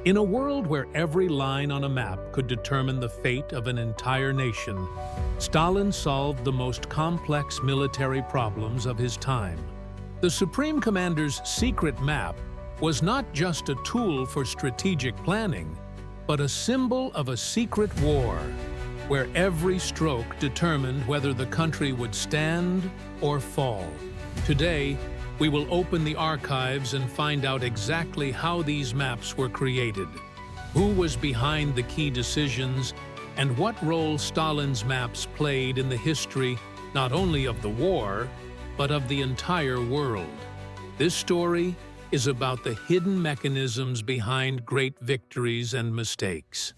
In a world where every line on a map could determine the fate of an entire nation, Stalin solved the most complex military problems of his time. The Supreme Commander's secret map was not just a tool for strategic planning, but a symbol of a secret war, where every stroke determined whether the country would stand or fall. Today, we will open the archives and find out exactly how these maps were created, who was behind the key decisions, and what role Stalin's maps played in the history not only of the war, but of the entire world. This story is about the hidden mechanisms behind great victories and mistakes.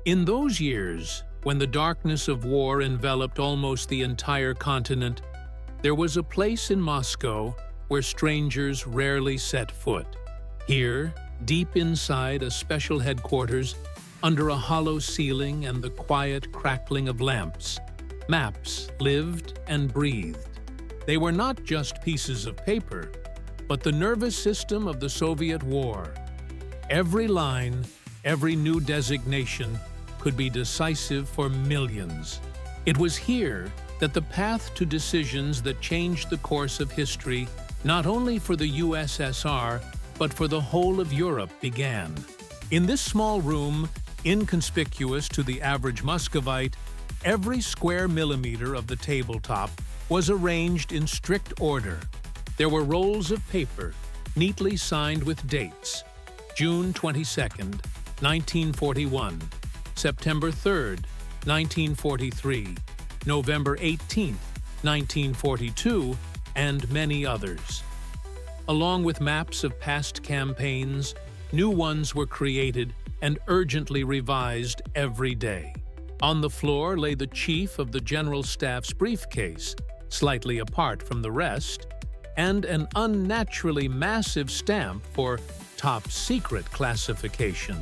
In those years, when the darkness of war enveloped almost the entire continent, there was a place in Moscow where strangers rarely set foot. Here, deep inside a special headquarters, under a hollow ceiling and the quiet crackling of lamps, maps lived and breathed. They were not just pieces of paper, but the nervous system of the Soviet war. Every line, every new designation could be decisive for millions. It was here that the path to decisions that changed the course of history, not only for the USSR, but for the whole of Europe, began. In this small room, inconspicuous to the average Muscovite, every square millimeter of the tabletop was arranged in strict order. There were rolls of paper, neatly signed with dates: June 22nd, 1941, September 3rd, 1943, November 18th, 1942, and many others. Along with maps of past campaigns, new ones were created and urgently revised every day. On the floor lay the chief of the General Staff's briefcase, slightly apart from the rest, and an unnaturally massive stamp for top secret classification.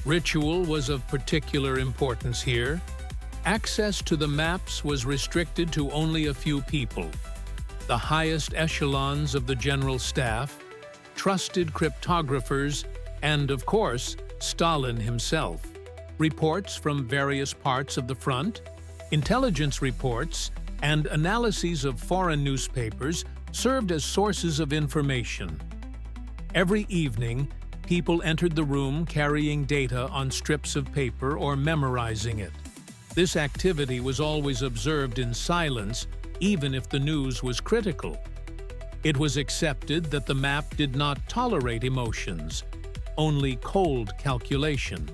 Ritual was of particular importance here. Access to the maps was restricted to only a few people: the highest echelons of the General Staff, trusted cryptographers, and, of course, Stalin himself. Reports from various parts of the front, intelligence reports, and analyses of foreign newspapers served as sources of information. Every evening, people entered the room carrying data on strips of paper or memorizing it. This activity was always observed in silence, even if the news was critical. It was accepted that the map did not tolerate emotions, only cold calculation.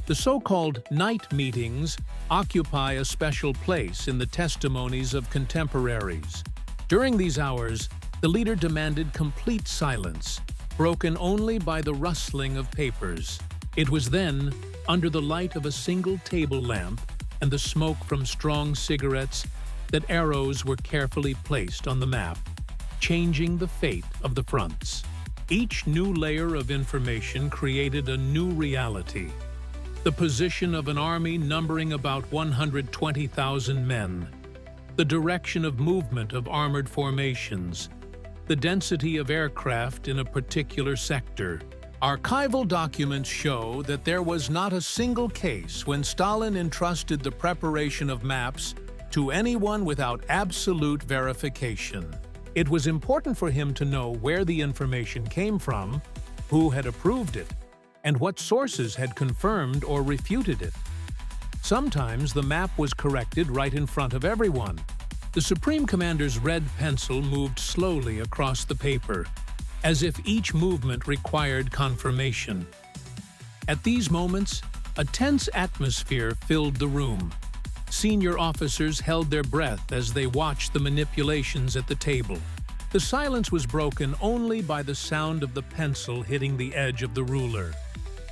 The so-called night meetings occupy a special place in the testimonies of contemporaries. During these hours, the leader demanded complete silence, broken only by the rustling of papers. It was then, under the light of a single table lamp and the smoke from strong cigarettes, that arrows were carefully placed on the map, changing the fate of the fronts. Each new layer of information created a new reality. The position of an army numbering about 120,000 men, the direction of movement of armored formations, the density of aircraft in a particular sector. Archival documents show that there was not a single case when Stalin entrusted the preparation of maps to anyone without absolute verification. It was important for him to know where the information came from, who had approved it, and what sources had confirmed or refuted it. Sometimes the map was corrected right in front of everyone. The Supreme Commander's red pencil moved slowly across the paper, as if each movement required confirmation. At these moments, a tense atmosphere filled the room. Senior officers held their breath as they watched the manipulations at the table. The silence was broken only by the sound of the pencil hitting the edge of the ruler,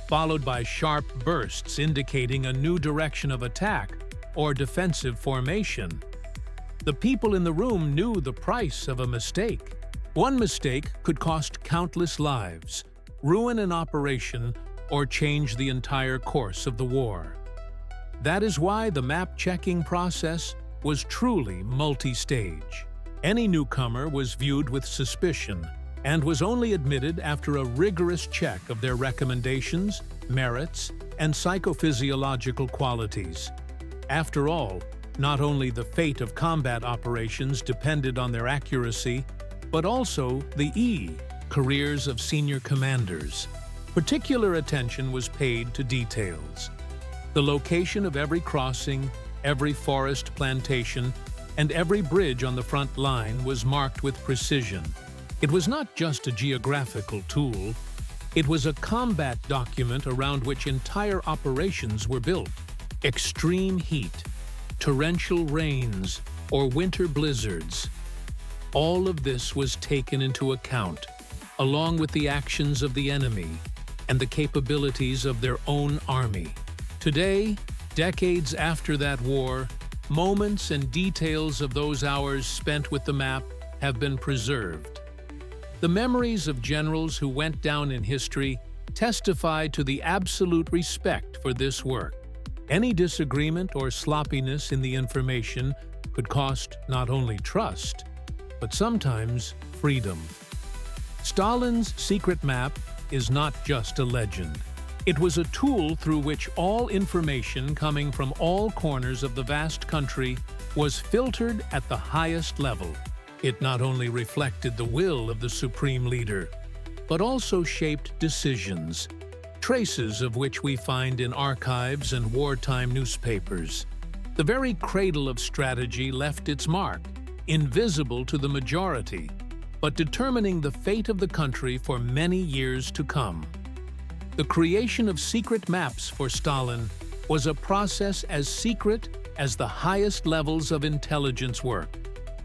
followed by sharp bursts indicating a new direction of attack or defensive formation. The people in the room knew the price of a mistake. One mistake could cost countless lives, ruin an operation, or change the entire course of the war. That is why the map-checking process was truly multi-stage. Any newcomer was viewed with suspicion, and was only admitted after a rigorous check of their recommendations, merits, and psychophysiological qualities. After all, not only the fate of combat operations depended on their accuracy, but also the careers of senior commanders. Particular attention was paid to details. The location of every crossing, every forest plantation, and every bridge on the front line was marked with precision. It was not just a geographical tool, it was a combat document around which entire operations were built. Extreme heat, torrential rains, or winter blizzards. All of this was taken into account, along with the actions of the enemy and the capabilities of their own army. Today, decades after that war, moments and details of those hours spent with the map have been preserved. The memories of generals who went down in history testify to the absolute respect for this work. Any disagreement or sloppiness in the information could cost not only trust, but sometimes freedom. Stalin's secret map is not just a legend. It was a tool through which all information coming from all corners of the vast country was filtered at the highest level. It not only reflected the will of the supreme leader, but also shaped decisions, traces of which we find in archives and wartime newspapers. The very cradle of strategy left its mark, invisible to the majority, but determining the fate of the country for many years to come. The creation of secret maps for Stalin was a process as secret as the highest levels of intelligence work.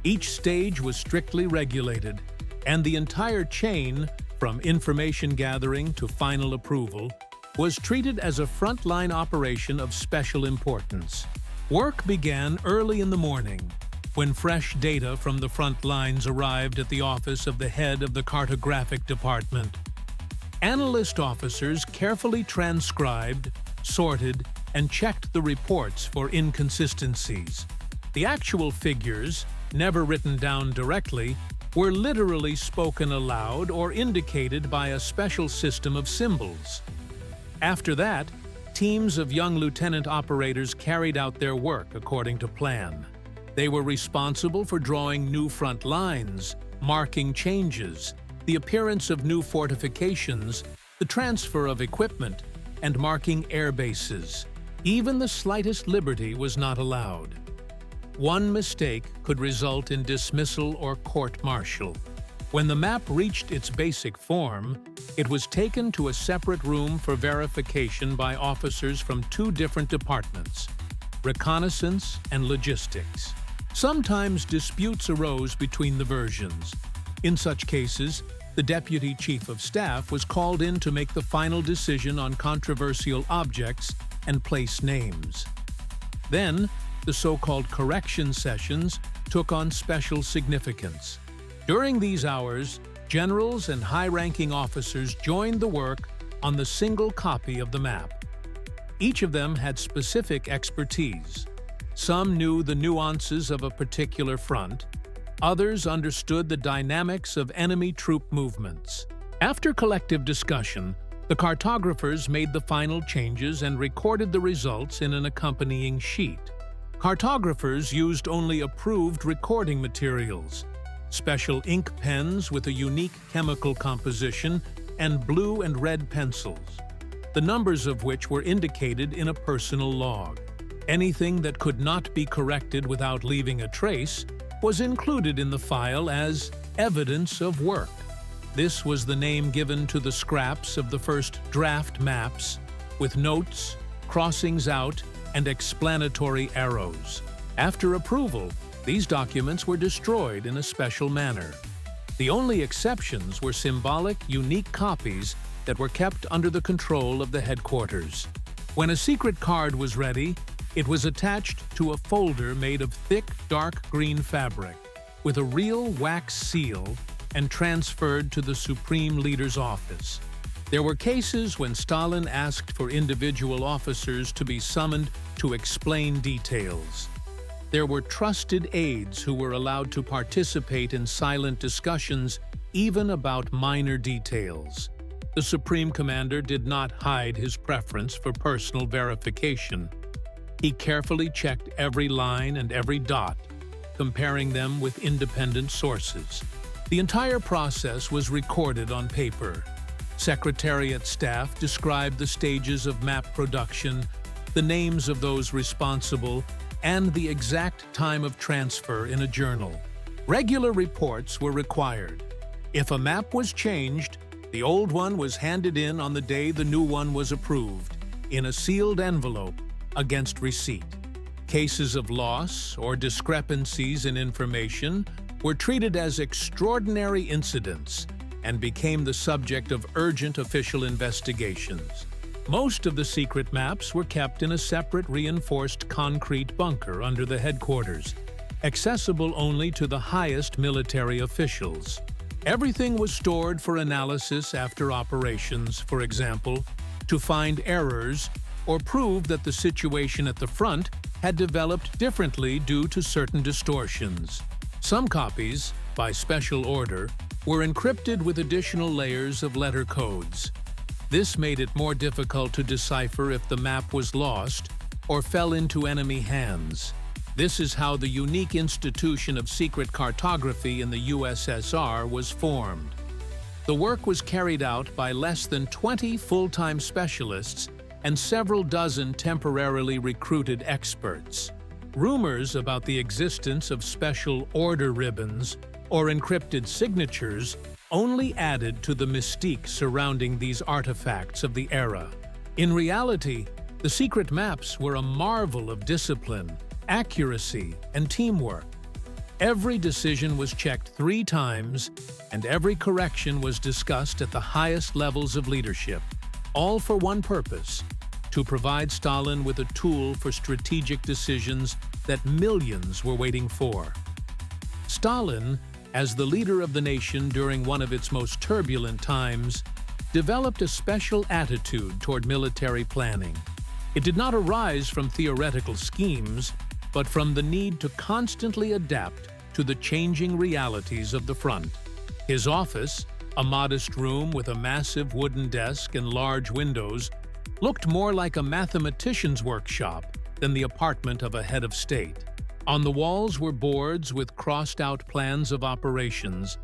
Each stage was strictly regulated, and the entire chain, from information gathering to final approval, was treated as a frontline operation of special importance. Work began early in the morning, when fresh data from the front lines arrived at the office of the head of the cartographic department. Analyst officers carefully transcribed, sorted, and checked the reports for inconsistencies. The actual figures, never written down directly, were literally spoken aloud or indicated by a special system of symbols. After that, teams of young lieutenant operators carried out their work according to plan. They were responsible for drawing new front lines, marking changes, the appearance of new fortifications, the transfer of equipment, and marking air bases. Even the slightest liberty was not allowed. One mistake could result in dismissal or court-martial. When the map reached its basic form, it was taken to a separate room for verification by officers from two different departments: reconnaissance and logistics. Sometimes disputes arose between the versions. In such cases, the Deputy Chief of Staff was called in to make the final decision on controversial objects and place names. Then, the so-called correction sessions took on special significance. During these hours, generals and high-ranking officers joined the work on the single copy of the map. Each of them had specific expertise. Some knew the nuances of a particular front, others understood the dynamics of enemy troop movements. After collective discussion, the cartographers made the final changes and recorded the results in an accompanying sheet. Cartographers used only approved recording materials, special ink pens with a unique chemical composition, and blue and red pencils, the numbers of which were indicated in a personal log. Anything that could not be corrected without leaving a trace was included in the file as evidence of work. This was the name given to the scraps of the first draft maps, with notes, crossings out, and explanatory arrows. After approval, these documents were destroyed in a special manner. The only exceptions were symbolic, unique copies that were kept under the control of the headquarters. When a secret card was ready, it was attached to a folder made of thick, dark green fabric, with a real wax seal, and transferred to the Supreme Leader's office. There were cases when Stalin asked for individual officers to be summoned to explain details. There were trusted aides who were allowed to participate in silent discussions even about minor details. The Supreme Commander did not hide his preference for personal verification. He carefully checked every line and every dot, comparing them with independent sources. The entire process was recorded on paper. Secretariat staff described the stages of map production, the names of those responsible, and the exact time of transfer in a journal. Regular reports were required. If a map was changed, the old one was handed in on the day the new one was approved, in a sealed envelope, against receipt. Cases of loss or discrepancies in information were treated as extraordinary incidents and became the subject of urgent official investigations. Most of the secret maps were kept in a separate reinforced concrete bunker under the headquarters, accessible only to the highest military officials. Everything was stored for analysis after operations, for example, to find errors or prove that the situation at the front had developed differently due to certain distortions. Some copies, by special order, were encrypted with additional layers of letter codes. This made it more difficult to decipher if the map was lost or fell into enemy hands. This is how the unique institution of secret cartography in the USSR was formed. The work was carried out by less than 20 full-time specialists and several dozen temporarily recruited experts. Rumors about the existence of special order ribbons or encrypted signatures only added to the mystique surrounding these artifacts of the era. In reality, the secret maps were a marvel of discipline, accuracy, and teamwork. Every decision was checked 3 times, and every correction was discussed at the highest levels of leadership, all for one purpose: to provide Stalin with a tool for strategic decisions that millions were waiting for. Stalin, as the leader of the nation during one of its most turbulent times, developed a special attitude toward military planning. It did not arise from theoretical schemes, but from the need to constantly adapt to the changing realities of the front. His office, a modest room with a massive wooden desk and large windows, looked more like a mathematician's workshop than the apartment of a head of state. On the walls were boards with crossed-out plans of operations,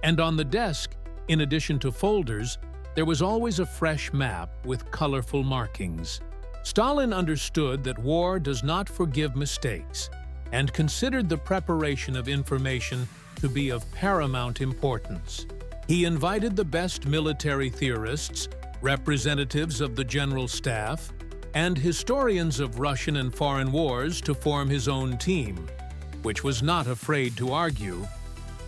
and on the desk, in addition to folders, there was always a fresh map with colorful markings. Stalin understood that war does not forgive mistakes and considered the preparation of information to be of paramount importance. He invited the best military theorists, representatives of the general staff, and historians of Russian and foreign wars to form his own team, which was not afraid to argue,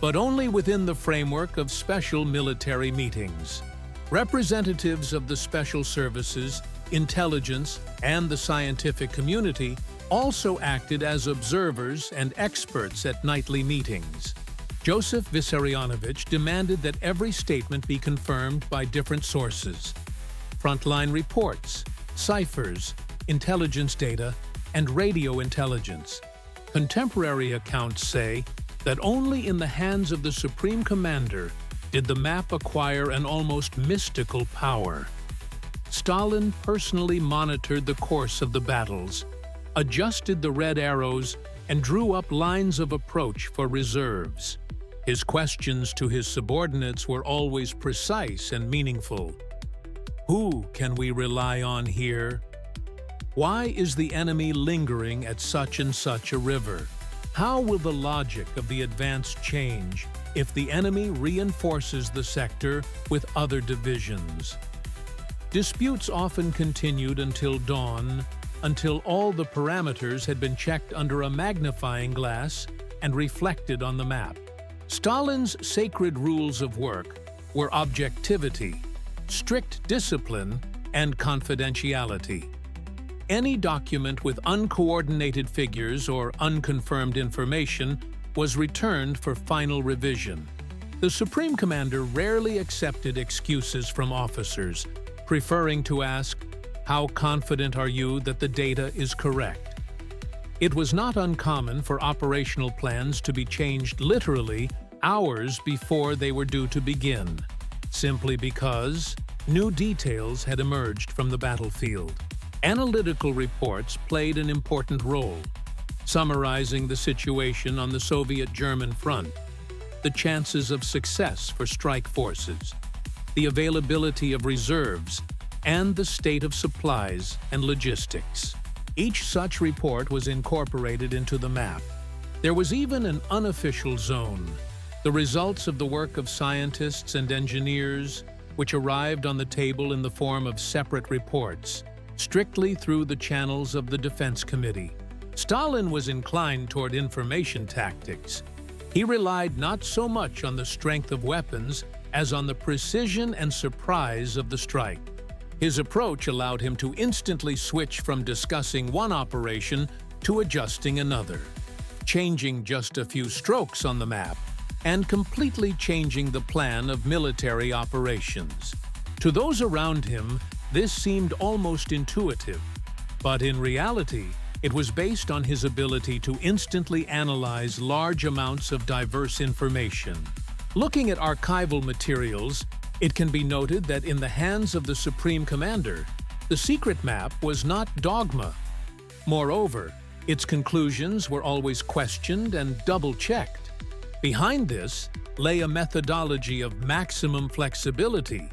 but only within the framework of special military meetings. Representatives of the special services, intelligence, and the scientific community also acted as observers and experts at nightly meetings. Joseph Vissarionovich demanded that every statement be confirmed by different sources: frontline reports, ciphers, intelligence data, and radio intelligence. Contemporary accounts say that only in the hands of the Supreme Commander did the map acquire an almost mystical power. Stalin personally monitored the course of the battles, adjusted the red arrows, and drew up lines of approach for reserves. His questions to his subordinates were always precise and meaningful. Who can we rely on here? Why is the enemy lingering at such and such a river? How will the logic of the advance change if the enemy reinforces the sector with other divisions? Disputes often continued until dawn, until all the parameters had been checked under a magnifying glass and reflected on the map. Stalin's sacred rules of work were objectivity, strict discipline, and confidentiality. Any document with uncoordinated figures or unconfirmed information was returned for final revision. The Supreme Commander rarely accepted excuses from officers, preferring to ask, "How confident are you that the data is correct?" It was not uncommon for operational plans to be changed literally hours before they were due to begin, simply because new details had emerged from the battlefield. Analytical reports played an important role, summarizing the situation on the Soviet-German front, the chances of success for strike forces, the availability of reserves, and the state of supplies and logistics. Each such report was incorporated into the map. There was even an unofficial zone, the results of the work of scientists and engineers, which arrived on the table in the form of separate reports, strictly through the channels of the Defense Committee. Stalin was inclined toward information tactics. He relied not so much on the strength of weapons as on the precision and surprise of the strike. His approach allowed him to instantly switch from discussing one operation to adjusting another, changing just a few strokes on the map and completely changing the plan of military operations. To those around him, this seemed almost intuitive, but in reality, it was based on his ability to instantly analyze large amounts of diverse information. Looking at archival materials, it can be noted that in the hands of the Supreme Commander, the secret map was not dogma. Moreover, its conclusions were always questioned and double-checked. Behind this lay a methodology of maximum flexibility,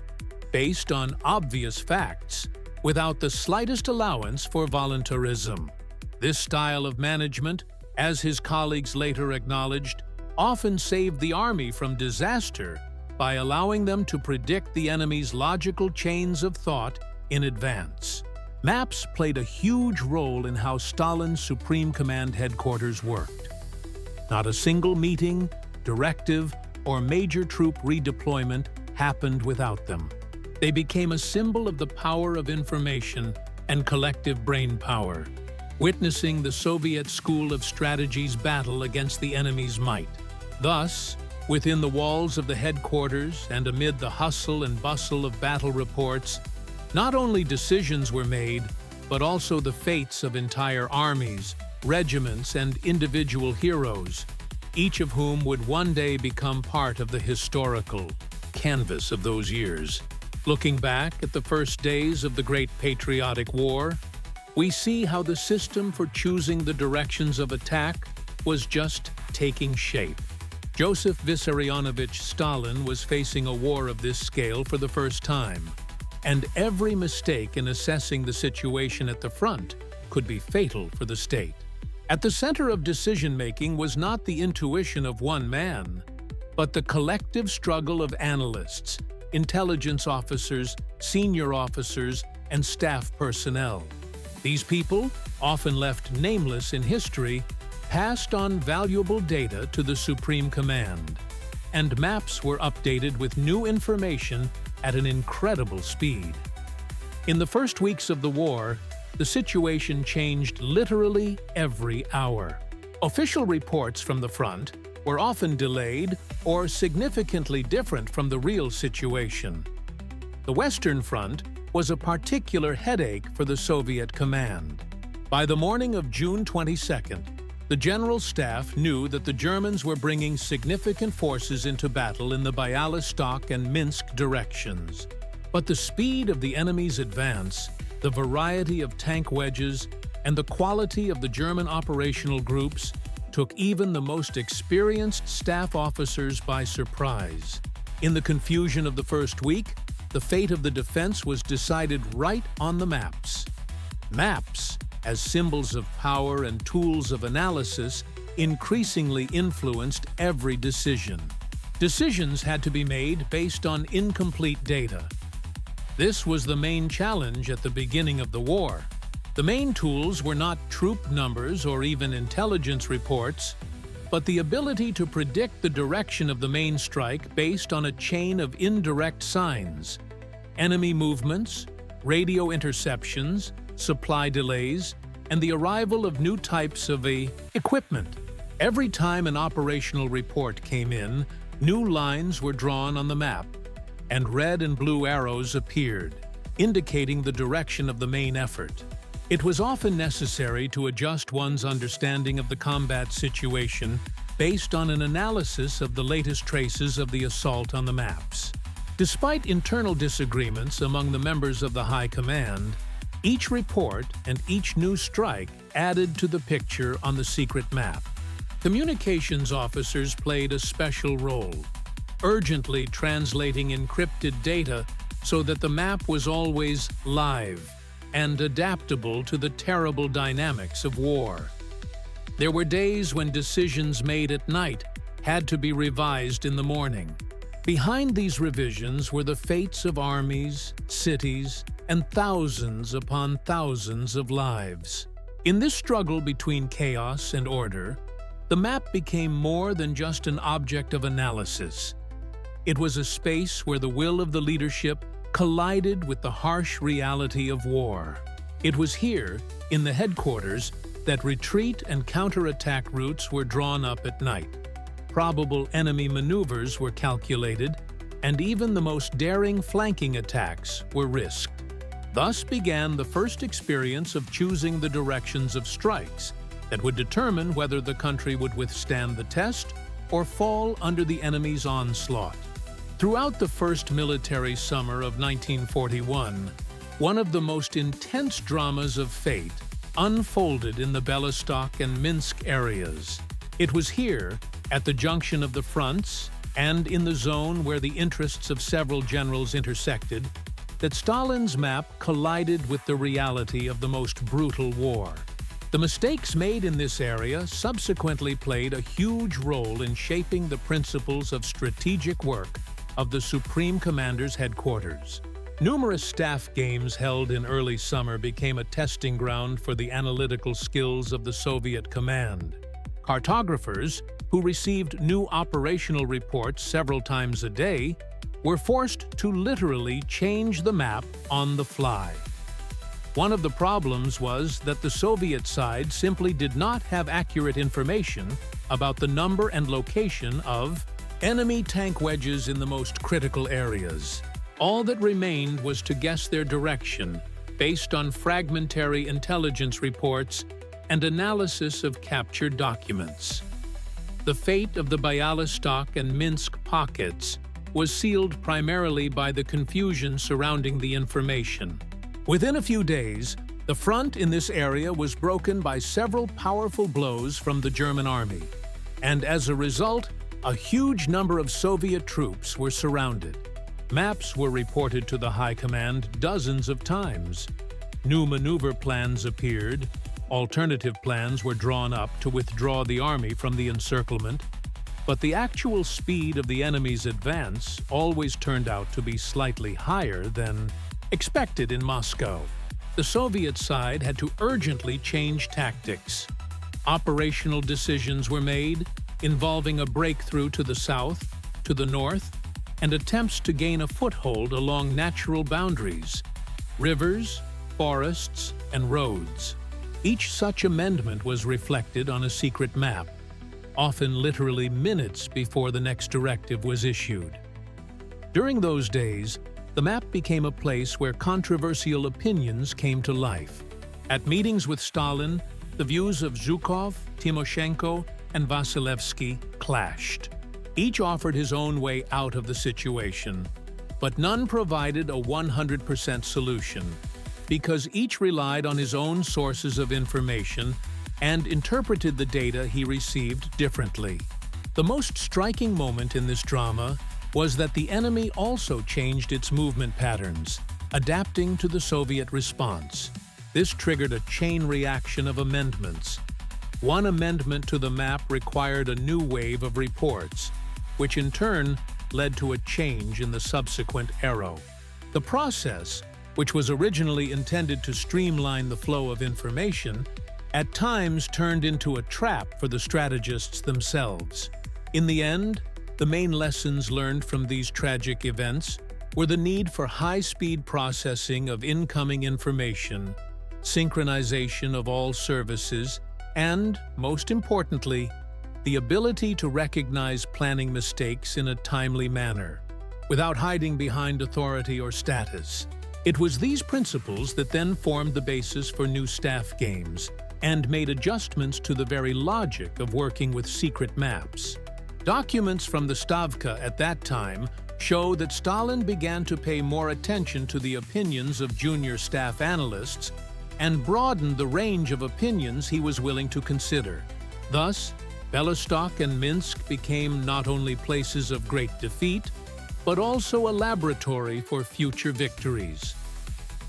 based on obvious facts, without the slightest allowance for voluntarism. This style of management, as his colleagues later acknowledged, often saved the army from disaster by allowing them to predict the enemy's logical chains of thought in advance. Maps played a huge role in how Stalin's Supreme Command headquarters worked. Not a single meeting, directive, or major troop redeployment happened without them. They became a symbol of the power of information and collective brainpower, witnessing the Soviet School of Strategy's battle against the enemy's might. Thus, within the walls of the headquarters and amid the hustle and bustle of battle reports, not only decisions were made, but also the fates of entire armies, regiments, and individual heroes, each of whom would one day become part of the historical canvas of those years. Looking back at the first days of the Great Patriotic War, we see how the system for choosing the directions of attack was just taking shape. Joseph Vissarionovich Stalin was facing a war of this scale for the first time, and every mistake in assessing the situation at the front could be fatal for the state. At the center of decision-making was not the intuition of one man, but the collective struggle of analysts, intelligence officers, senior officers, and staff personnel. These people, often left nameless in history, passed on valuable data to the Supreme Command, and maps were updated with new information at an incredible speed. In the first weeks of the war, the situation changed literally every hour. Official reports from the front were often delayed or significantly different from the real situation. The Western Front was a particular headache for the Soviet command. By the morning of June 22nd, the General Staff knew that the Germans were bringing significant forces into battle in the Bialystok and Minsk directions. But the speed of the enemy's advance, the variety of tank wedges, and the quality of the German operational groups took even the most experienced staff officers by surprise. In the confusion of the first week, the fate of the defense was decided right on the maps. Maps, as symbols of power and tools of analysis, increasingly influenced every decision. Decisions had to be made based on incomplete data. This was the main challenge at the beginning of the war. The main tools were not troop numbers or even intelligence reports, but the ability to predict the direction of the main strike based on a chain of indirect signs, enemy movements, radio interceptions, supply delays, and the arrival of new types of equipment. Every time an operational report came in, new lines were drawn on the map, and red and blue arrows appeared, indicating the direction of the main effort. It was often necessary to adjust one's understanding of the combat situation based on an analysis of the latest traces of the assault on the maps. Despite internal disagreements among the members of the High Command, each report and each new strike added to the picture on the secret map. Communications officers played a special role, urgently translating encrypted data so that the map was always live and adaptable to the terrible dynamics of war. There were days when decisions made at night had to be revised in the morning. Behind these revisions were the fates of armies, cities, and thousands upon thousands of lives. In this struggle between chaos and order, the map became more than just an object of analysis. It was a space where the will of the leadership collided with the harsh reality of war. It was here, in the headquarters, that retreat and counterattack routes were drawn up at night. Probable enemy maneuvers were calculated, and even the most daring flanking attacks were risked. Thus began the first experience of choosing the directions of strikes that would determine whether the country would withstand the test or fall under the enemy's onslaught. Throughout the first military summer of 1941, one of the most intense dramas of fate unfolded in the Belostok and Minsk areas. It was here, at the junction of the fronts and in the zone where the interests of several generals intersected, that Stalin's map collided with the reality of the most brutal war. The mistakes made in this area subsequently played a huge role in shaping the principles of strategic work of the Supreme Commander's headquarters. Numerous staff games held in early summer became a testing ground for the analytical skills of the Soviet command. Cartographers, who received new operational reports several times a day, were forced to literally change the map on the fly. One of the problems was that the Soviet side simply did not have accurate information about the number and location of enemy tank wedges in the most critical areas. All that remained was to guess their direction based on fragmentary intelligence reports and analysis of captured documents. The fate of the Bialystok and Minsk pockets was sealed primarily by the confusion surrounding the information. Within a few days, the front in this area was broken by several powerful blows from the German army, and as a result, a huge number of Soviet troops were surrounded. Maps were reported to the High Command dozens of times. New maneuver plans appeared. Alternative plans were drawn up to withdraw the army from the encirclement, but the actual speed of the enemy's advance always turned out to be slightly higher than expected in Moscow. The Soviet side had to urgently change tactics. Operational decisions were made, involving a breakthrough to the south, to the north, and attempts to gain a foothold along natural boundaries, rivers, forests, and roads. Each such amendment was reflected on a secret map, often literally minutes before the next directive was issued. During those days, the map became a place where controversial opinions came to life. At meetings with Stalin, the views of Zhukov, Timoshenko, and Vasilevsky clashed. Each offered his own way out of the situation, but none provided a 100% solution, because each relied on his own sources of information and interpreted the data he received differently. The most striking moment in this drama was that the enemy also changed its movement patterns, adapting to the Soviet response. This triggered a chain reaction of amendments. One amendment to the map required a new wave of reports, which in turn led to a change in the subsequent arrow. The process, which was originally intended to streamline the flow of information, at times turned into a trap for the strategists themselves. In the end, the main lessons learned from these tragic events were the need for high-speed processing of incoming information, synchronization of all services, and, most importantly, the ability to recognize planning mistakes in a timely manner, without hiding behind authority or status. It was these principles that then formed the basis for new staff games, and made adjustments to the very logic of working with secret maps. Documents from the Stavka at that time show that Stalin began to pay more attention to the opinions of junior staff analysts and broadened the range of opinions he was willing to consider. Thus, Belostok and Minsk became not only places of great defeat, but also a laboratory for future victories.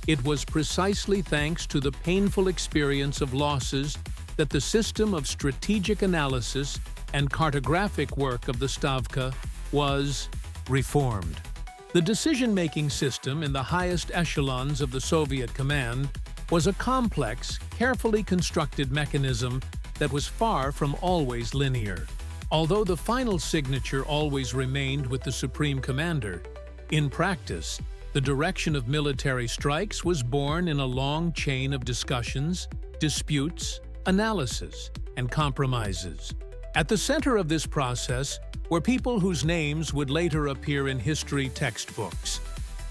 It was precisely thanks to the painful experience of losses that the system of strategic analysis and cartographic work of the Stavka was reformed. The decision-making system in the highest echelons of the Soviet command was a complex, carefully constructed mechanism that was far from always linear. Although the final signature always remained with the Supreme Commander, in practice, the direction of military strikes was born in a long chain of discussions, disputes, analysis, and compromises. At the center of this process were people whose names would later appear in history textbooks: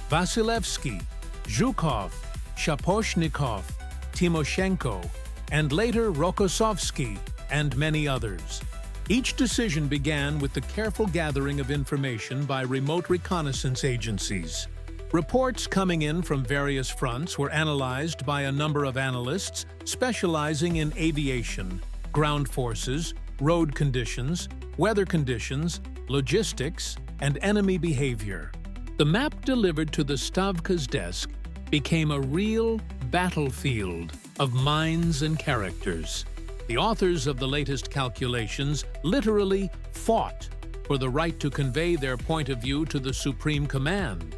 Vasilevsky, Zhukov, Shaposhnikov, Timoshenko, and later Rokossovsky, and many others. Each decision began with the careful gathering of information by remote reconnaissance agencies. Reports coming in from various fronts were analyzed by a number of analysts specializing in aviation, ground forces, road conditions, weather conditions, logistics, and enemy behavior. The map delivered to the Stavka's desk became a real battlefield of minds and characters. The authors of the latest calculations literally fought for the right to convey their point of view to the Supreme Command,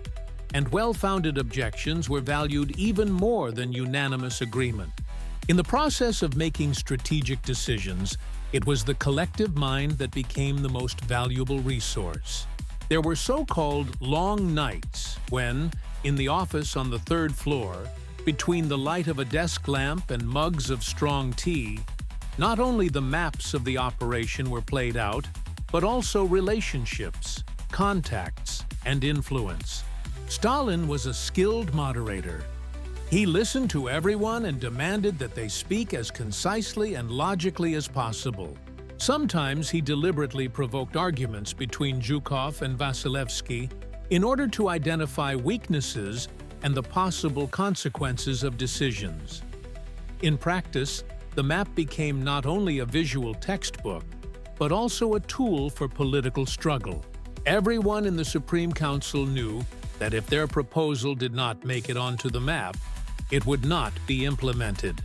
and well-founded objections were valued even more than unanimous agreement. In the process of making strategic decisions, it was the collective mind that became the most valuable resource. There were so-called long nights when, in the office on the third floor, between the light of a desk lamp and mugs of strong tea, not only the maps of the operation were played out, but also relationships, contacts, and influence. Stalin was a skilled moderator. He listened to everyone and demanded that they speak as concisely and logically as possible. Sometimes he deliberately provoked arguments between Zhukov and Vasilevsky in order to identify weaknesses and the possible consequences of decisions. In practice, the map became not only a visual textbook, but also a tool for political struggle. Everyone in the Supreme Council knew that if their proposal did not make it onto the map, it would not be implemented.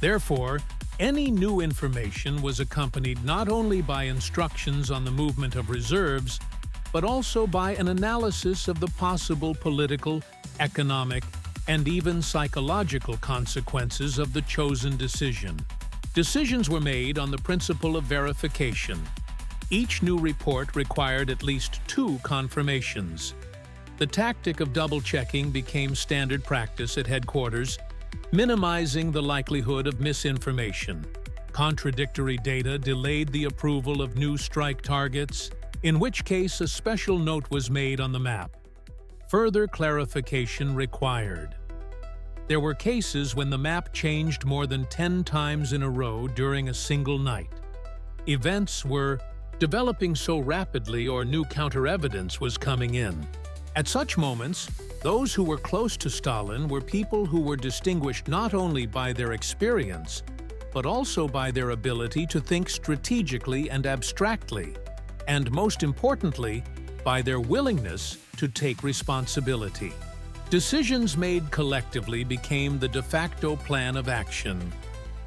Therefore, any new information was accompanied not only by instructions on the movement of reserves, but also by an analysis of the possible political, economic, and even psychological consequences of the chosen decision. Decisions were made on the principle of verification. Each new report required at least 2 confirmations. The tactic of double-checking became standard practice at headquarters, minimizing the likelihood of misinformation. Contradictory data delayed the approval of new strike targets, in which case a special note was made on the map. Further clarification required. There were cases when the map changed more than 10 times in a row during a single night. Events were developing so rapidly or new counter-evidence was coming in. At such moments, those who were close to Stalin were people who were distinguished not only by their experience, but also by their ability to think strategically and abstractly, and most importantly, by their willingness to take responsibility. Decisions made collectively became the de facto plan of action,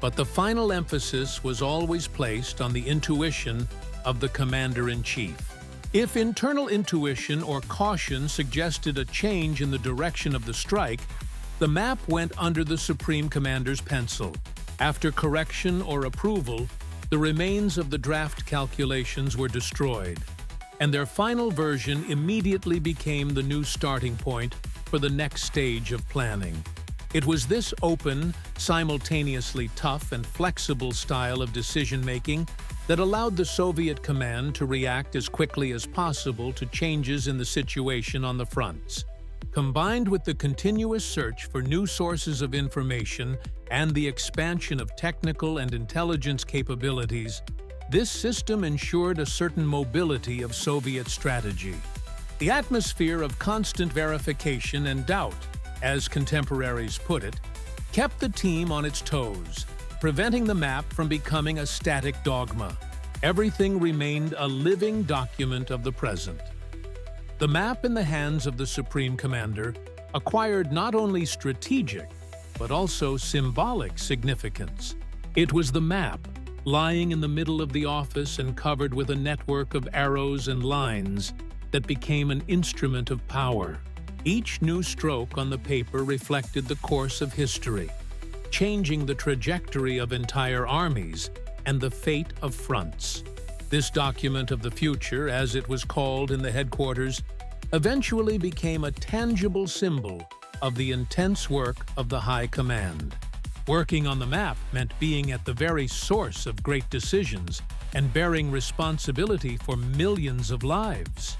but the final emphasis was always placed on the intuition of the commander-in-chief. If internal intuition or caution suggested a change in the direction of the strike, the map went under the Supreme Commander's pencil. After correction or approval, the remains of the draft calculations were destroyed, and their final version immediately became the new starting point for the next stage of planning. It was this open, simultaneously tough and flexible style of decision-making that allowed the Soviet command to react as quickly as possible to changes in the situation on the fronts. Combined with the continuous search for new sources of information and the expansion of technical and intelligence capabilities, this system ensured a certain mobility of Soviet strategy. The atmosphere of constant verification and doubt, as contemporaries put it, kept the team on its toes, preventing the map from becoming a static dogma. Everything remained a living document of the present. The map in the hands of the Supreme Commander acquired not only strategic, but also symbolic significance. It was the map, lying in the middle of the office and covered with a network of arrows and lines, that became an instrument of power. Each new stroke on the paper reflected the course of history, changing the trajectory of entire armies and the fate of fronts. This document of the future, as it was called in the headquarters, eventually became a tangible symbol of the intense work of the High Command. Working on the map meant being at the very source of great decisions and bearing responsibility for millions of lives.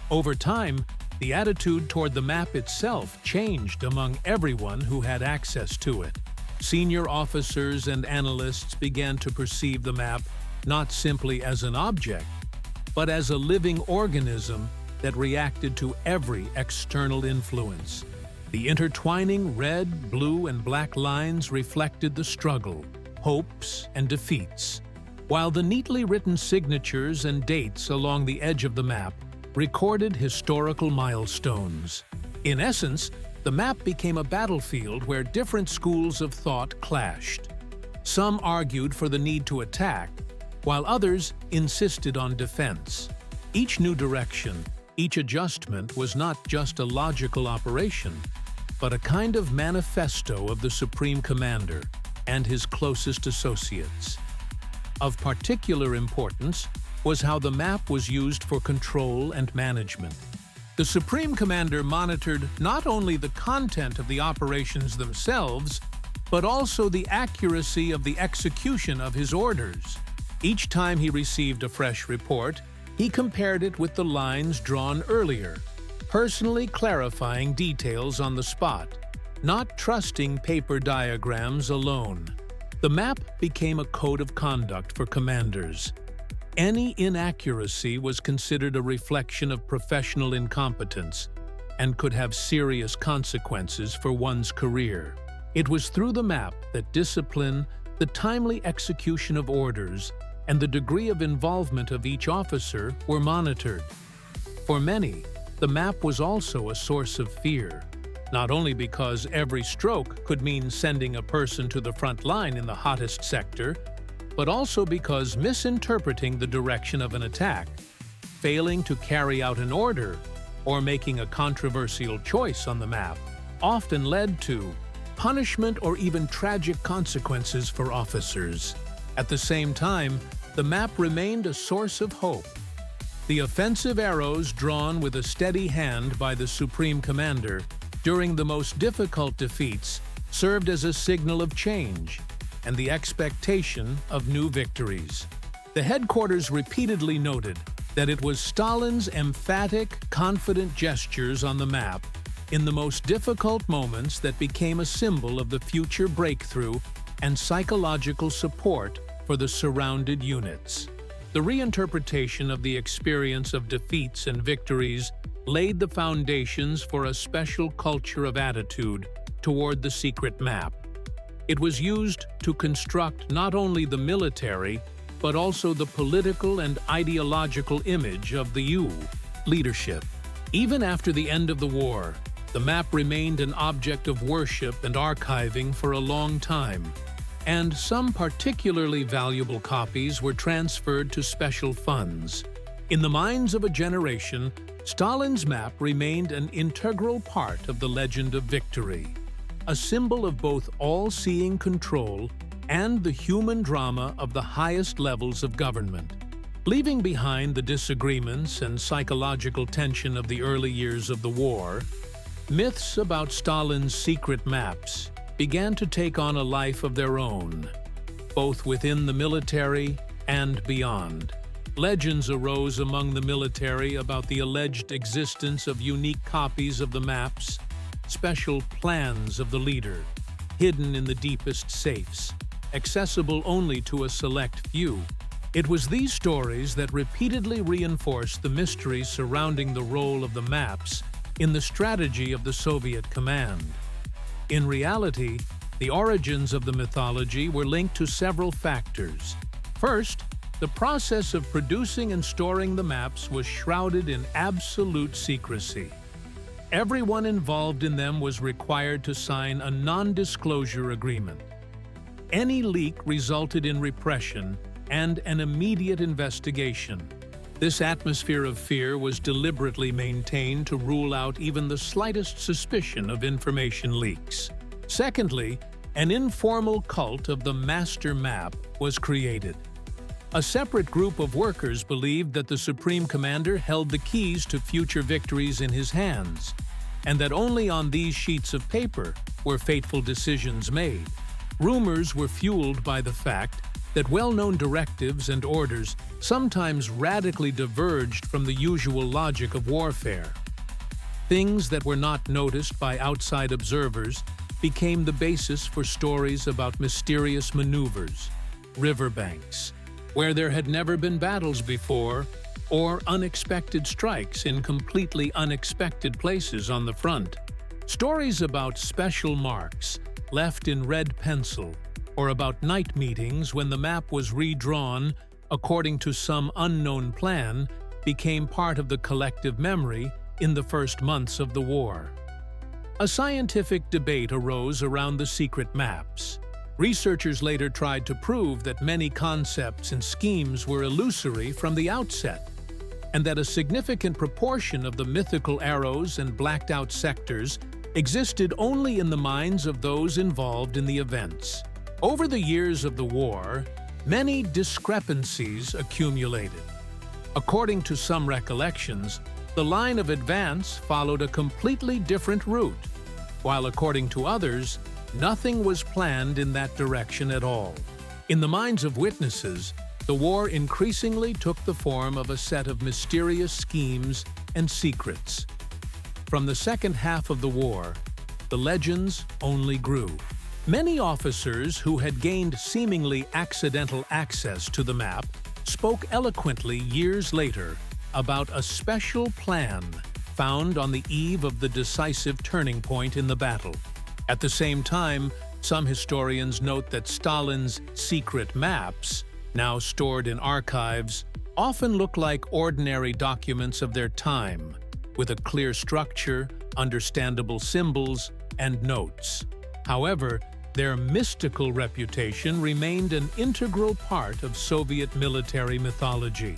Over time, the attitude toward the map itself changed among everyone who had access to it. Senior officers and analysts began to perceive the map not simply as an object, but as a living organism that reacted to every external influence. The intertwining red, blue, and black lines reflected the struggle, hopes, and defeats, while the neatly written signatures and dates along the edge of the map recorded historical milestones. In essence, the map became a battlefield where different schools of thought clashed. Some argued for the need to attack, while others insisted on defense. Each new direction, each adjustment was not just a logical operation, but a kind of manifesto of the Supreme Commander and his closest associates. Of particular importance was how the map was used for control and management. The Supreme Commander monitored not only the content of the operations themselves, but also the accuracy of the execution of his orders. Each time he received a fresh report, he compared it with the lines drawn earlier, personally clarifying details on the spot, not trusting paper diagrams alone. The map became a code of conduct for commanders. Any inaccuracy was considered a reflection of professional incompetence and could have serious consequences for one's career. It was through the map that discipline, the timely execution of orders, and the degree of involvement of each officer were monitored. For many, the map was also a source of fear, not only because every stroke could mean sending a person to the front line in the hottest sector, but also because misinterpreting the direction of an attack, failing to carry out an order, or making a controversial choice on the map often led to punishment or even tragic consequences for officers. At the same time, the map remained a source of hope. The offensive arrows drawn with a steady hand by the Supreme Commander during the most difficult defeats served as a signal of change and the expectation of new victories. The headquarters repeatedly noted that it was Stalin's emphatic, confident gestures on the map in the most difficult moments that became a symbol of the future breakthrough and psychological support for the surrounded units. The reinterpretation of the experience of defeats and victories laid the foundations for a special culture of attitude toward the secret map. It was used to construct not only the military, but also the political and ideological image of the U leadership. Even after the end of the war, the map remained an object of worship and archiving for a long time, and some particularly valuable copies were transferred to special funds. In the minds of a generation, Stalin's map remained an integral part of the legend of victory, a symbol of both all-seeing control and the human drama of the highest levels of government. Leaving behind the disagreements and psychological tension of the early years of the war, myths about Stalin's secret maps began to take on a life of their own, both within the military and beyond. Legends arose among the military about the alleged existence of unique copies of the maps, special plans of the leader, hidden in the deepest safes, accessible only to a select few. It was these stories that repeatedly reinforced the mystery surrounding the role of the maps in the strategy of the Soviet command. In reality, the origins of the mythology were linked to several factors. First, the process of producing and storing the maps was shrouded in absolute secrecy. Everyone involved in them was required to sign a non-disclosure agreement. Any leak resulted in repression and an immediate investigation. This atmosphere of fear was deliberately maintained to rule out even the slightest suspicion of information leaks. Secondly, an informal cult of the master map was created. A separate group of workers believed that the Supreme Commander held the keys to future victories in his hands, and that only on these sheets of paper were fateful decisions made. Rumors were fueled by the fact that well-known directives and orders sometimes radically diverged from the usual logic of warfare. Things that were not noticed by outside observers became the basis for stories about mysterious maneuvers, riverbanks, where there had never been battles before, or unexpected strikes in completely unexpected places on the front. Stories about special marks left in red pencil, or about night meetings when the map was redrawn according to some unknown plan, became part of the collective memory in the first months of the war. A scientific debate arose around the secret maps. Researchers later tried to prove that many concepts and schemes were illusory from the outset, and that a significant proportion of the mythical arrows and blacked-out sectors existed only in the minds of those involved in the events. Over the years of the war, many discrepancies accumulated. According to some recollections, the line of advance followed a completely different route, while according to others, nothing was planned in that direction at all. In the minds of witnesses, the war increasingly took the form of a set of mysterious schemes and secrets. From the second half of the war, the legends only grew. Many officers who had gained seemingly accidental access to the map spoke eloquently years later about a special plan found on the eve of the decisive turning point in the battle. At the same time, some historians note that Stalin's secret maps, now stored in archives, often look like ordinary documents of their time, with a clear structure, understandable symbols, and notes. However, their mystical reputation remained an integral part of Soviet military mythology.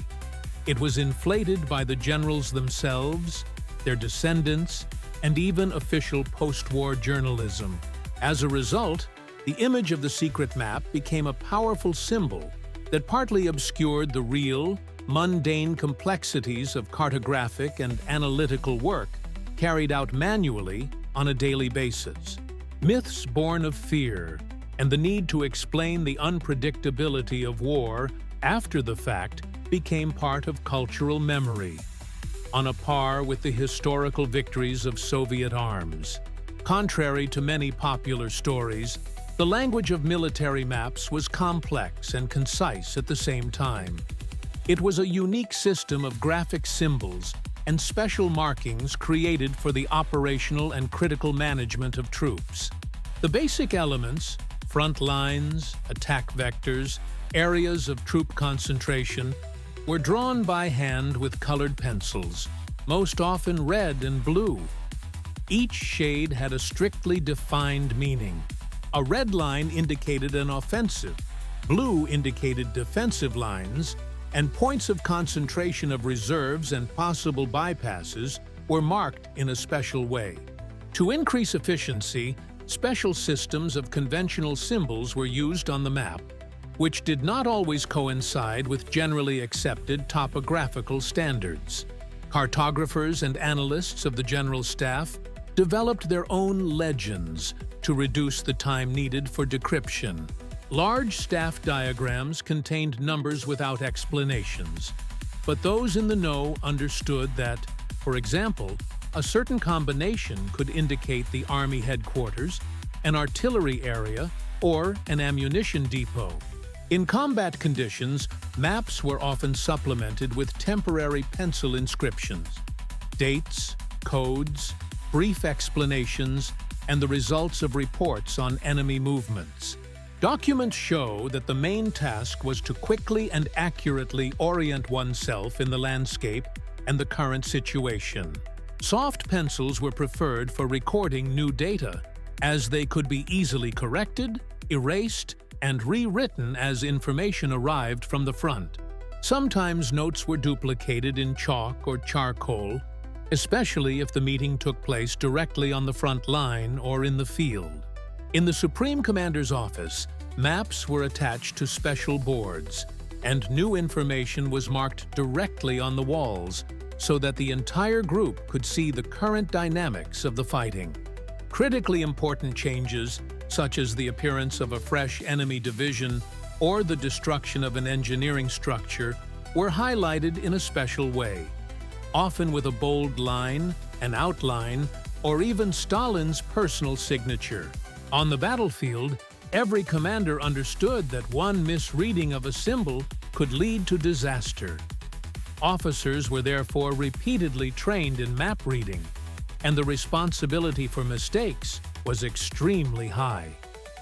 It was inflated by the generals themselves, their descendants, and even official post-war journalism. As a result, the image of the secret map became a powerful symbol that partly obscured the real, mundane complexities of cartographic and analytical work carried out manually on a daily basis. Myths born of fear and the need to explain the unpredictability of war after the fact became part of cultural memory, on a par with the historical victories of Soviet arms. Contrary to many popular stories, the language of military maps was complex and concise at the same time. It was a unique system of graphic symbols and special markings created for the operational and critical management of troops. The basic elements, front lines, attack vectors, areas of troop concentration, were drawn by hand with colored pencils, most often red and blue. Each shade had a strictly defined meaning. A red line indicated an offensive, blue indicated defensive lines, and points of concentration of reserves and possible bypasses were marked in a special way. To increase efficiency, special systems of conventional symbols were used on the map, which did not always coincide with generally accepted topographical standards. Cartographers and analysts of the General Staff developed their own legends to reduce the time needed for decryption. Large staff diagrams contained numbers without explanations, but those in the know understood that, for example, a certain combination could indicate the Army headquarters, an artillery area, or an ammunition depot. In combat conditions, maps were often supplemented with temporary pencil inscriptions. Dates, codes, brief explanations, and the results of reports on enemy movements. Documents show that the main task was to quickly and accurately orient oneself in the landscape and the current situation. Soft pencils were preferred for recording new data, as they could be easily corrected, erased, and rewritten as information arrived from the front. Sometimes notes were duplicated in chalk or charcoal, especially if the meeting took place directly on the front line or in the field. In the Supreme Commander's office, maps were attached to special boards, and new information was marked directly on the walls so that the entire group could see the current dynamics of the fighting. Critically important changes, such as the appearance of a fresh enemy division or the destruction of an engineering structure, were highlighted in a special way, often with a bold line, an outline, or even Stalin's personal signature. On the battlefield, every commander understood that one misreading of a symbol could lead to disaster. Officers were therefore repeatedly trained in map reading, and the responsibility for mistakes was extremely high.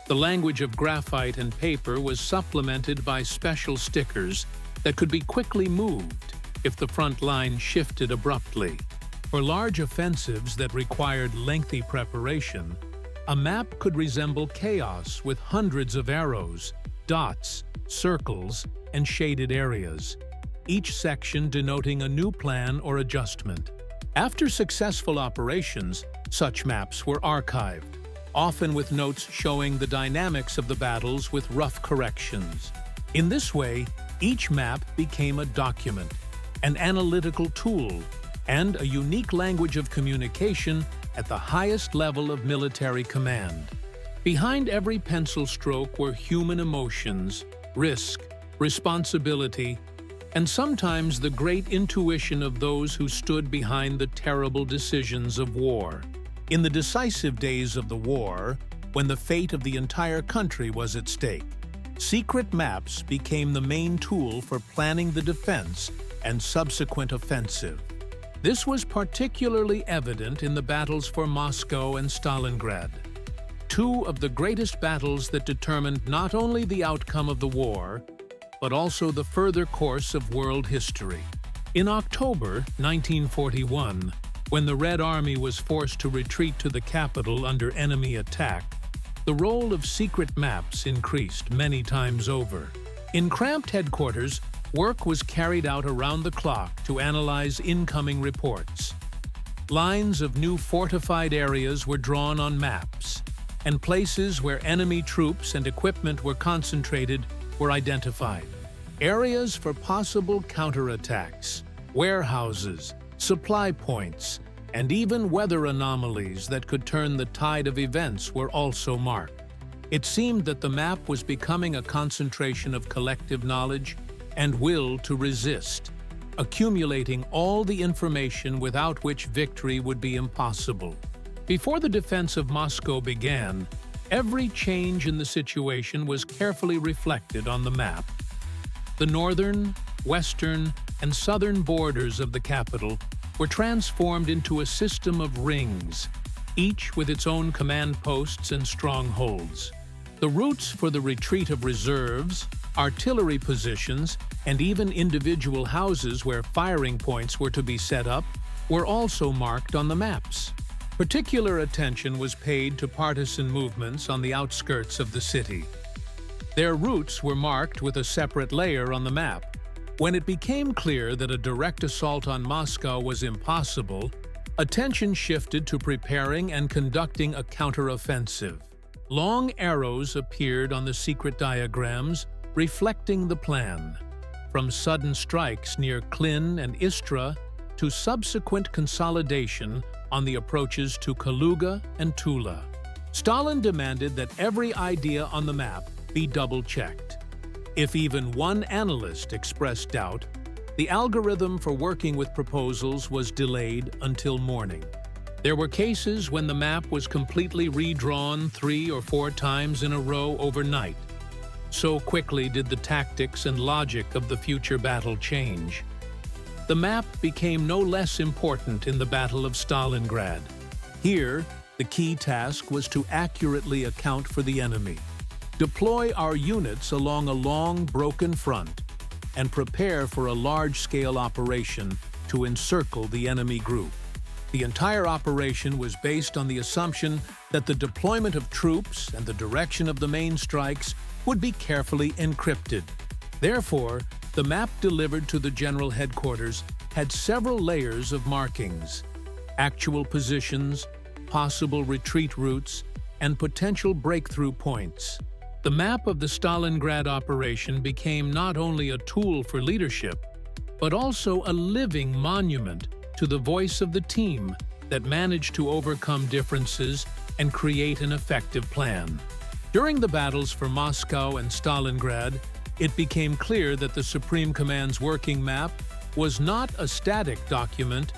The language of graphite and paper was supplemented by special stickers that could be quickly moved if the front line shifted abruptly. For large offensives that required lengthy preparation, a map could resemble chaos with hundreds of arrows, dots, circles, and shaded areas, each section denoting a new plan or adjustment. After successful operations, such maps were archived, often with notes showing the dynamics of the battles with rough corrections. In this way, each map became a document, an analytical tool, and a unique language of communication at the highest level of military command. Behind every pencil stroke were human emotions, risk, responsibility, and sometimes the great intuition of those who stood behind the terrible decisions of war. In the decisive days of the war, when the fate of the entire country was at stake, secret maps became the main tool for planning the defense and subsequent offensive. This was particularly evident in the battles for Moscow and Stalingrad, two of the greatest battles that determined not only the outcome of the war, but also the further course of world history. In October 1941, when the Red Army was forced to retreat to the capital under enemy attack, the role of secret maps increased many times over. In cramped headquarters, work was carried out around the clock to analyze incoming reports. Lines of new fortified areas were drawn on maps, and places where enemy troops and equipment were concentrated were identified. Areas for possible counterattacks, warehouses, supply points, and even weather anomalies that could turn the tide of events were also marked. It seemed that the map was becoming a concentration of collective knowledge and will to resist, accumulating all the information without which victory would be impossible. Before the defense of Moscow began, every change in the situation was carefully reflected on the map. The northern, western, and southern borders of the capital were transformed into a system of rings, each with its own command posts and strongholds. The routes for the retreat of reserves, artillery positions, and even individual houses where firing points were to be set up were also marked on the maps. Particular attention was paid to partisan movements on the outskirts of the city. Their routes were marked with a separate layer on the map. When it became clear that a direct assault on Moscow was impossible, attention shifted to preparing and conducting a counteroffensive. Long arrows appeared on the secret diagrams, reflecting the plan, from sudden strikes near Klin and Istra to subsequent consolidation on the approaches to Kaluga and Tula. Stalin demanded that every idea on the map be double-checked. If even one analyst expressed doubt, the algorithm for working with proposals was delayed until morning. There were cases when the map was completely redrawn 3 or 4 times in a row overnight. So quickly did the tactics and logic of the future battle change. The map became no less important in the Battle of Stalingrad. Here, the key task was to accurately account for the enemy, deploy our units along a long, broken front, and prepare for a large-scale operation to encircle the enemy group. The entire operation was based on the assumption that the deployment of troops and the direction of the main strikes would be carefully encrypted. Therefore, the map delivered to the general headquarters had several layers of markings: actual positions, possible retreat routes, and potential breakthrough points. The map of the Stalingrad operation became not only a tool for leadership, but also a living monument to the voice of the team that managed to overcome differences and create an effective plan. During the battles for Moscow and Stalingrad, it became clear that the Supreme Command's working map was not a static document,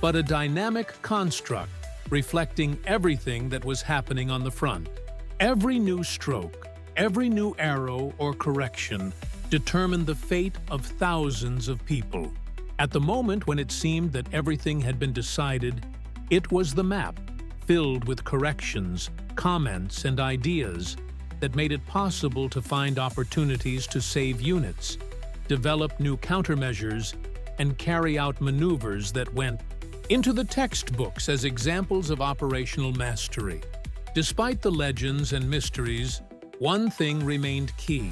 but a dynamic construct reflecting everything that was happening on the front. Every new stroke, every new arrow or correction determined the fate of thousands of people. At the moment when it seemed that everything had been decided, it was the map, filled with corrections, comments, and ideas, that made it possible to find opportunities to save units, develop new countermeasures, and carry out maneuvers that went into the textbooks as examples of operational mastery. Despite the legends and mysteries, one thing remained key.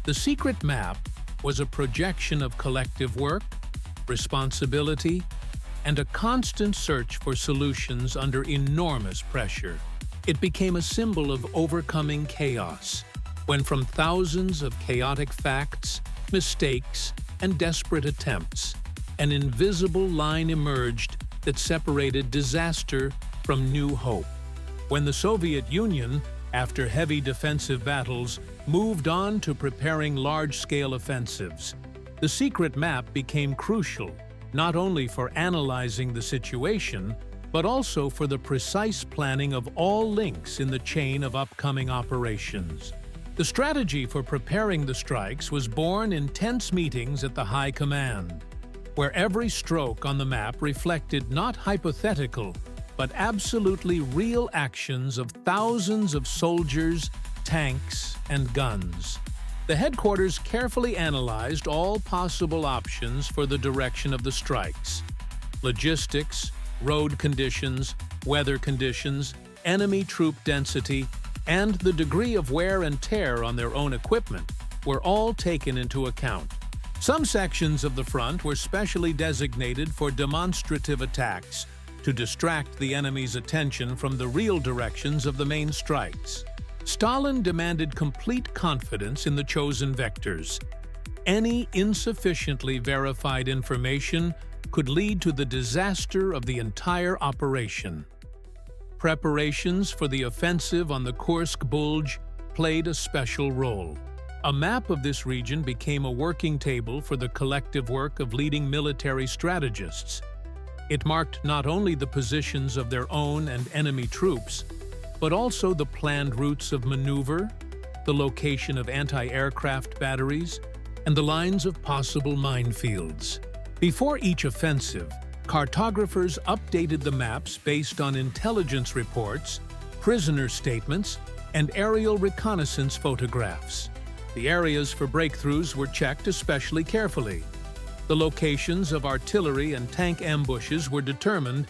The secret map was a projection of collective work, responsibility, and a constant search for solutions under enormous pressure. It became a symbol of overcoming chaos, when from thousands of chaotic facts, mistakes, and desperate attempts, an invisible line emerged that separated disaster from new hope. When the Soviet Union, after heavy defensive battles, moved on to preparing large-scale offensives, the secret map became crucial, not only for analyzing the situation, but also for the precise planning of all links in the chain of upcoming operations. The strategy for preparing the strikes was born in tense meetings at the High Command, where every stroke on the map reflected not hypothetical, but absolutely real actions of thousands of soldiers, tanks, and guns. The headquarters carefully analyzed all possible options for the direction of the strikes: logistics, road conditions, weather conditions, enemy troop density, and the degree of wear and tear on their own equipment were all taken into account. Some sections of the front were specially designated for demonstrative attacks to distract the enemy's attention from the real directions of the main strikes. Stalin demanded complete confidence in the chosen vectors. Any insufficiently verified information could lead to the disaster of the entire operation. Preparations for the offensive on the Kursk Bulge played a special role. A map of this region became a working table for the collective work of leading military strategists. It marked not only the positions of their own and enemy troops, but also the planned routes of maneuver, the location of anti-aircraft batteries, and the lines of possible minefields. Before each offensive, cartographers updated the maps based on intelligence reports, prisoner statements, and aerial reconnaissance photographs. The areas for breakthroughs were checked especially carefully. The locations of artillery and tank ambushes were determined,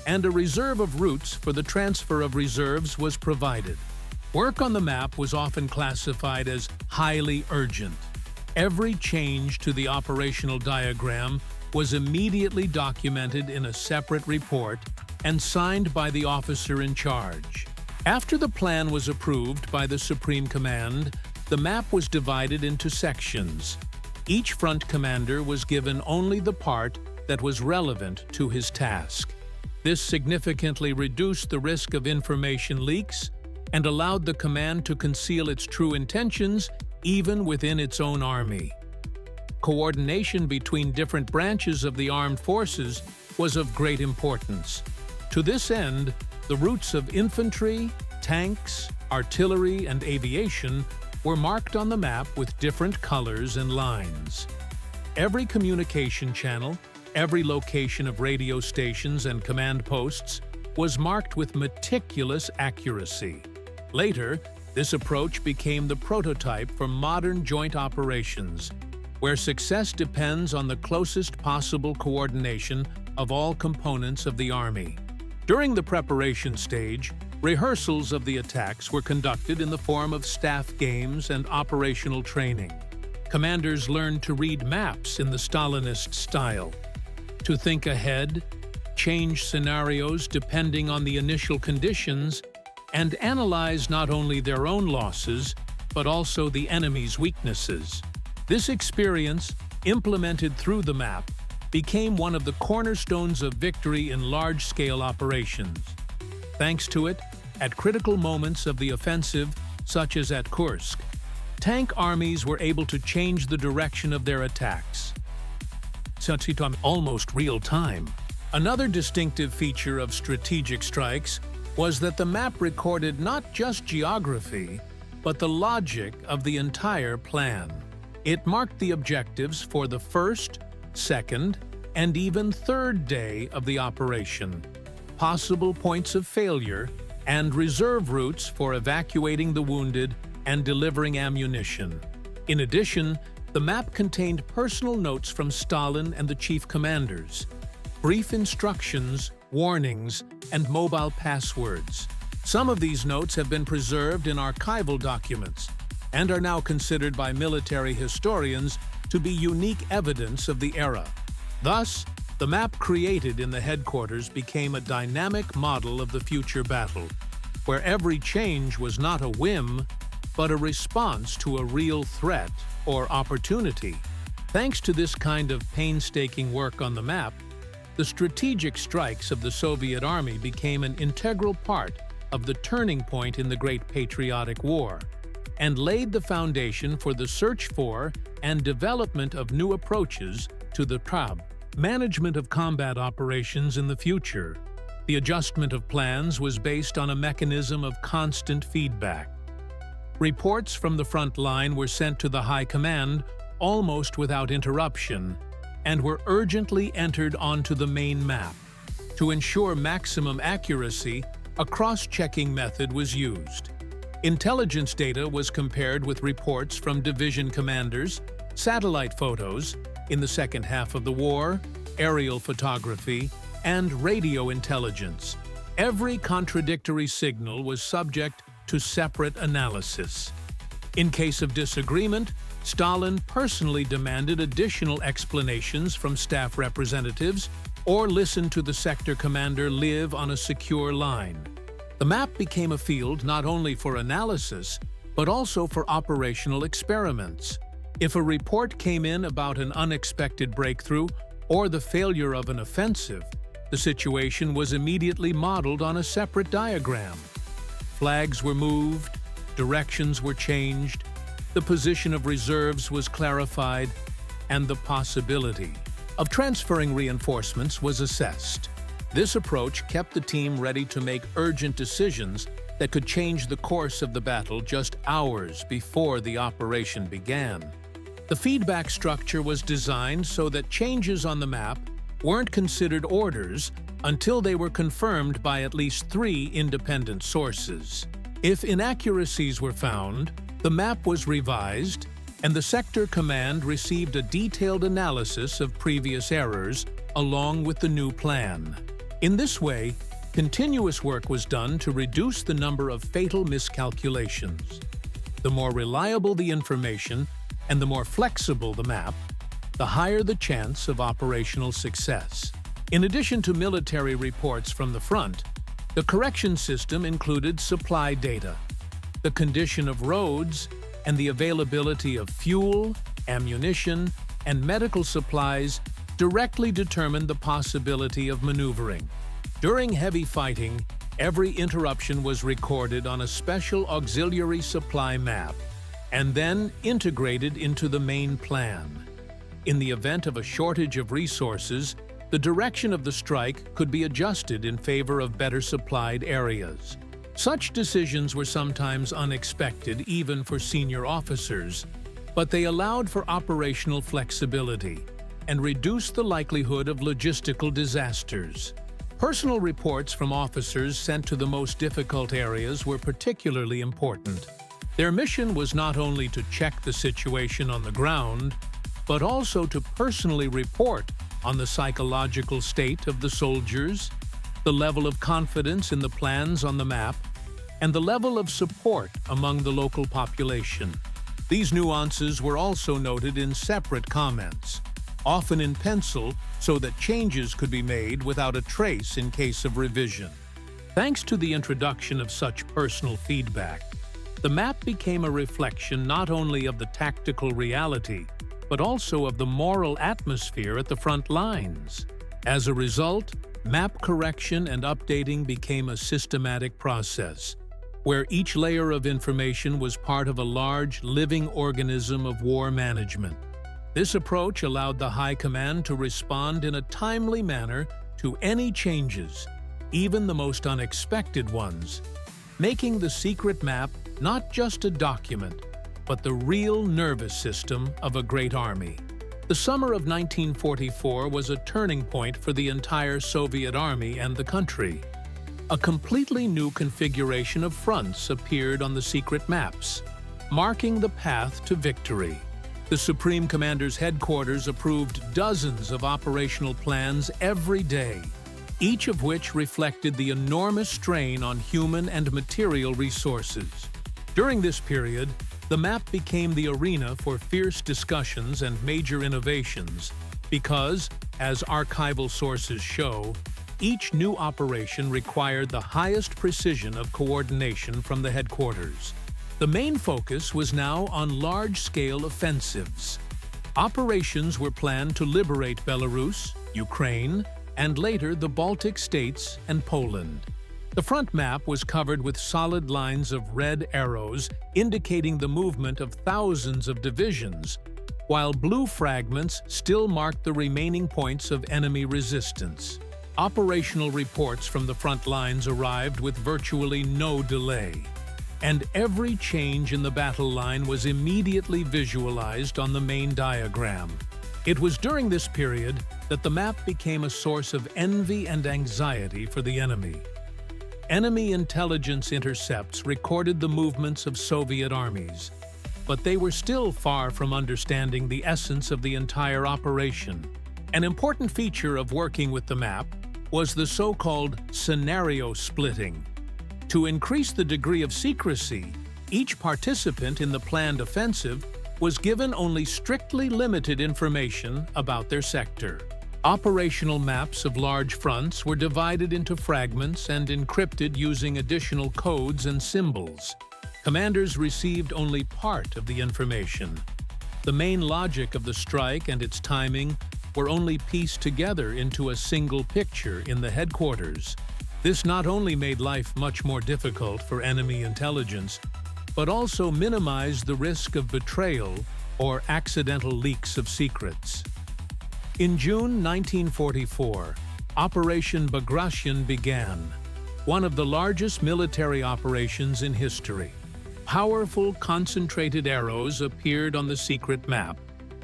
and a reserve of routes for the transfer of reserves was provided. Work on the map was often classified as highly urgent. Every change to the operational diagram was immediately documented in a separate report and signed by the officer in charge. After the plan was approved by the Supreme Command, the map was divided into sections. Each front commander was given only the part that was relevant to his task. This significantly reduced the risk of information leaks and allowed the command to conceal its true intentions even within its own army. Coordination between different branches of the armed forces was of great importance. To this end, the routes of infantry, tanks, artillery, and aviation were marked on the map with different colors and lines. Every communication channel, every location of radio stations and command posts was marked with meticulous accuracy. Later, this approach became the prototype for modern joint operations, where success depends on the closest possible coordination of all components of the army. During the preparation stage, rehearsals of the attacks were conducted in the form of staff games and operational training. Commanders learned to read maps in the Stalinist style, to think ahead, change scenarios depending on the initial conditions, and analyze not only their own losses, but also the enemy's weaknesses. This experience, implemented through the map, became one of the cornerstones of victory in large-scale operations. Thanks to it, at critical moments of the offensive, such as at Kursk, tank armies were able to change the direction of their attacks. Almost real time. Another distinctive feature of strategic strikes was that the map recorded not just geography, but the logic of the entire plan. It marked the objectives for the first, second, and even third day of the operation, possible points of failure, and reserve routes for evacuating the wounded and delivering ammunition. In addition, the map contained personal notes from Stalin and the chief commanders, brief instructions, warnings, and mobile passwords. Some of these notes have been preserved in archival documents and are now considered by military historians to be unique evidence of the era. Thus, the map created in the headquarters became a dynamic model of the future battle, where every change was not a whim, but a response to a real threat or opportunity. Thanks to this kind of painstaking work on the map, the strategic strikes of the Soviet Army became an integral part of the turning point in the Great Patriotic War, and laid the foundation for the search for and development of new approaches to the management of combat operations in the future. The adjustment of plans was based on a mechanism of constant feedback. Reports from the front line were sent to the High Command almost without interruption and were urgently entered onto the main map. To ensure maximum accuracy, a cross-checking method was used. Intelligence data was compared with reports from division commanders, satellite photos in the second half of the war, aerial photography, and radio intelligence. Every contradictory signal was subject to separate analysis. In case of disagreement, Stalin personally demanded additional explanations from staff representatives or listened to the sector commander live on a secure line. The map became a field not only for analysis, but also for operational experiments. If a report came in about an unexpected breakthrough or the failure of an offensive, the situation was immediately modeled on a separate diagram. Flags were moved, directions were changed, the position of reserves was clarified, and the possibility of transferring reinforcements was assessed. This approach kept the team ready to make urgent decisions that could change the course of the battle just hours before the operation began. The feedback structure was designed so that changes on the map weren't considered orders until they were confirmed by at least 3 independent sources. If inaccuracies were found, the map was revised, and the sector command received a detailed analysis of previous errors along with the new plan. In this way, continuous work was done to reduce the number of fatal miscalculations. The more reliable the information and the more flexible the map, the higher the chance of operational success. In addition to military reports from the front, the correction system included supply data. The condition of roads and the availability of fuel, ammunition, and medical supplies directly determined the possibility of maneuvering. During heavy fighting, Every interruption was recorded on a special auxiliary supply map and then integrated into the main plan. In the event of a shortage of resources, the direction of the strike could be adjusted in favor of better supplied areas. Such decisions were sometimes unexpected even for senior officers, but they allowed for operational flexibility and reduced the likelihood of logistical disasters. Personal reports from officers sent to the most difficult areas were particularly important. Their mission was not only to check the situation on the ground, but also to personally report on the psychological state of the soldiers, the level of confidence in the plans on the map, and the level of support among the local population. These nuances were also noted in separate comments, often in pencil, so that changes could be made without a trace in case of revision. Thanks to the introduction of such personal feedback, the map became a reflection not only of the tactical reality, but also of the moral atmosphere at the front lines. As a result, map correction and updating became a systematic process, where each layer of information was part of a large, living organism of war management. This approach allowed the High Command to respond in a timely manner to any changes, even the most unexpected ones, making the secret map not just a document, but the real nervous system of a great army. The summer of 1944 was a turning point for the entire Soviet army and the country. A completely new configuration of fronts appeared on the secret maps, marking the path to victory. The Supreme Commander's headquarters approved dozens of operational plans every day, each of which reflected the enormous strain on human and material resources. During this period, the map became the arena for fierce discussions and major innovations because, as archival sources show, each new operation required the highest precision of coordination from the headquarters. The main focus was now on large-scale offensives. Operations were planned to liberate Belarus, Ukraine, and later the Baltic states and Poland. The front map was covered with solid lines of red arrows indicating the movement of thousands of divisions, while blue fragments still marked the remaining points of enemy resistance. Operational reports from the front lines arrived with virtually no delay, and every change in the battle line was immediately visualized on the main diagram. It was during this period that the map became a source of envy and anxiety for the enemy. Enemy intelligence intercepts recorded the movements of Soviet armies, but they were still far from understanding the essence of the entire operation. An important feature of working with the map was the so-called scenario splitting. To increase the degree of secrecy, each participant in the planned offensive was given only strictly limited information about their sector. Operational maps of large fronts were divided into fragments and encrypted using additional codes and symbols. Commanders received only part of the information. The main logic of the strike and its timing were only pieced together into a single picture in the headquarters. This not only made life much more difficult for enemy intelligence, but also minimized the risk of betrayal or accidental leaks of secrets. In June 1944, Operation Bagration began, one of the largest military operations in history. Powerful, concentrated arrows appeared on the secret map,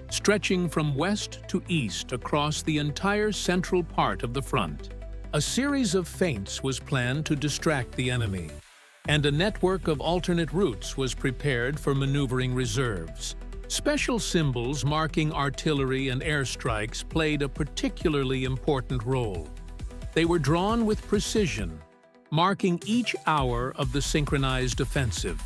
stretching from west to east across the entire central part of the front. A series of feints was planned to distract the enemy, and a network of alternate routes was prepared for maneuvering reserves. Special symbols marking artillery and airstrikes played a particularly important role. They were drawn with precision, marking each hour of the synchronized offensive.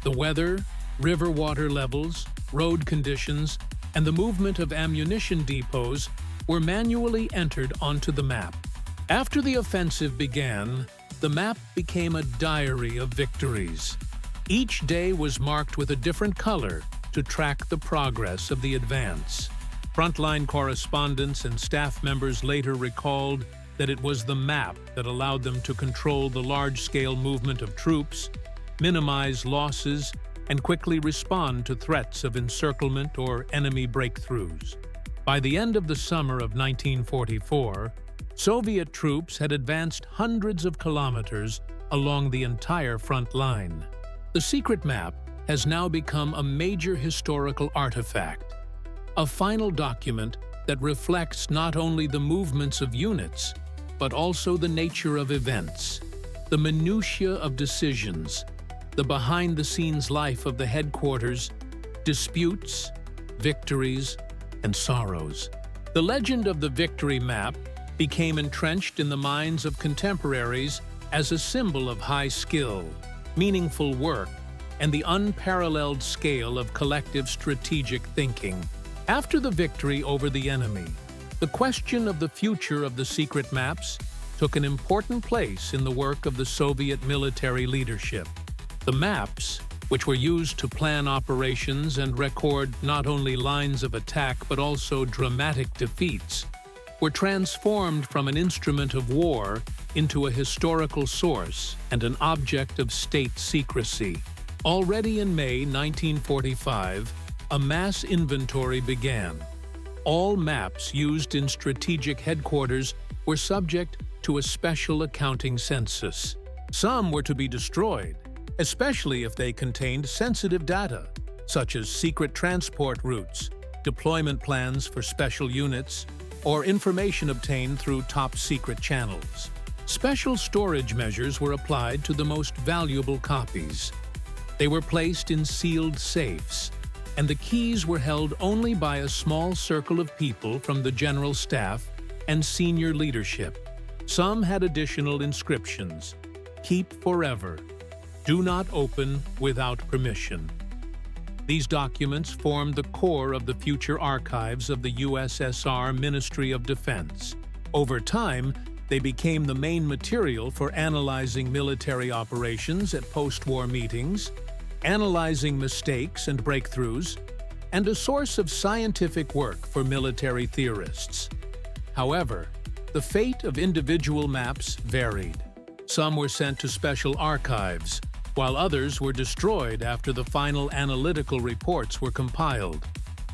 The weather, river water levels, road conditions, and the movement of ammunition depots were manually entered onto the map. After the offensive began, the map became a diary of victories. Each day was marked with a different color to track the progress of the advance. Frontline correspondents and staff members later recalled that it was the map that allowed them to control the large-scale movement of troops, minimize losses, and quickly respond to threats of encirclement or enemy breakthroughs. By the end of the summer of 1944, Soviet troops had advanced hundreds of kilometers along the entire front line. The secret map has now become a major historical artifact, a final document that reflects not only the movements of units, but also the nature of events, the minutiae of decisions, the behind-the-scenes life of the headquarters, disputes, victories, and sorrows. The legend of the victory map became entrenched in the minds of contemporaries as a symbol of high skill, meaningful work, and the unparalleled scale of collective strategic thinking. After the victory over the enemy, the question of the future of the secret maps took an important place in the work of the Soviet military leadership. The maps, which were used to plan operations and record not only lines of attack but also dramatic defeats, were transformed from an instrument of war into a historical source and an object of state secrecy. Already in May 1945, a mass inventory began. All maps used in strategic headquarters were subject to a special accounting census. Some were to be destroyed, especially if they contained sensitive data, such as secret transport routes, deployment plans for special units, or information obtained through top-secret channels. Special storage measures were applied to the most valuable copies. They were placed in sealed safes, and the keys were held only by a small circle of people from the general staff and senior leadership. Some had additional inscriptions: "Keep forever. Do not open without permission." These documents formed the core of the future archives of the USSR Ministry of Defense. Over time, they became the main material for analyzing military operations at post-war meetings, analyzing mistakes and breakthroughs, and a source of scientific work for military theorists. However, the fate of individual maps varied. Some were sent to special archives, while others were destroyed after the final analytical reports were compiled.